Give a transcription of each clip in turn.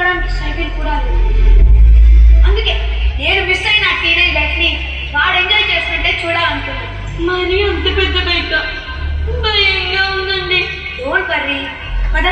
ఎక్కడానికి సైకిల్ కూడా లేదు. అందుకే నేను మిస్ అయిన టీనేజ్ లైఫ్ ని వాడు ఎంజాయ్ చేస్తుంటే చూడాలనుకున్నాను. మరి అంత పెద్ద బైక్ భయంగా ఉందండి. డోంట్ వర్రీ, పద.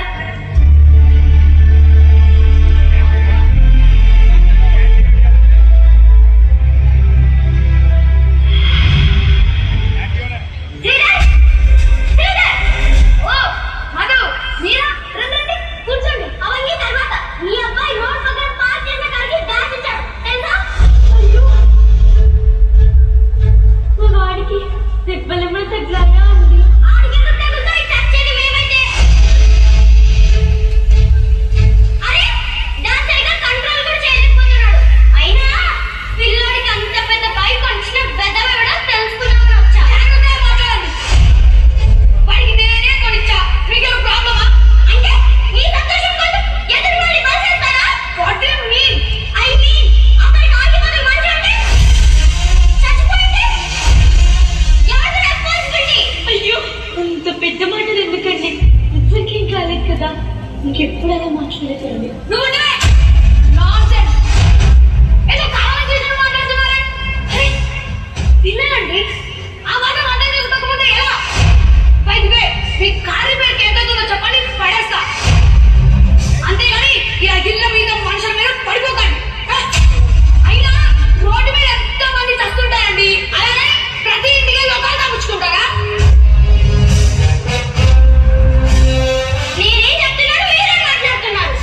ఇంకెప్పుడైనా మార్చలేదండి. తిన్నానండి. ఆ మాట మాట తెలుసుకోకపోతే ఎలా? పైకి మీ కారు పేరుకి ఎంత ఉందో చెప్పండి, పడేస్తా. అంతేగాని ఇలా ఇళ్ళ మీద మనుషుల మీద పడిపోకండి. అయినా రోడ్డు మీద ఎంతో మంది చస్తుంటారండి. అలాగే ప్రతి ఇంటికి లోకాలు తగ్గించుకుంటారా? నేనేం చెప్తున్నాను, మీరేం మాట్లాడుతున్నారు?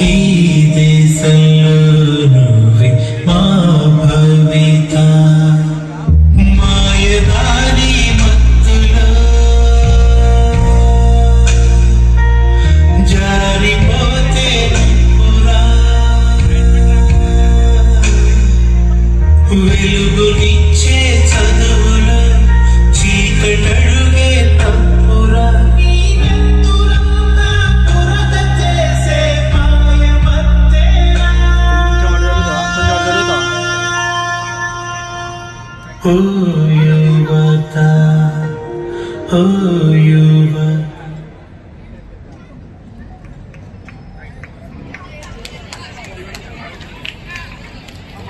ఈ దేశంలో నువ్వే మా భవిత మాయదారి మత్తులో జారిపోతే పురా వెలుగునిచ్చే చదువులో చీకటడుగే తప్పురా నీ నెత్తురంతా బురద చేసే మాయమత్తేరా ఓ యువత ఓ యువత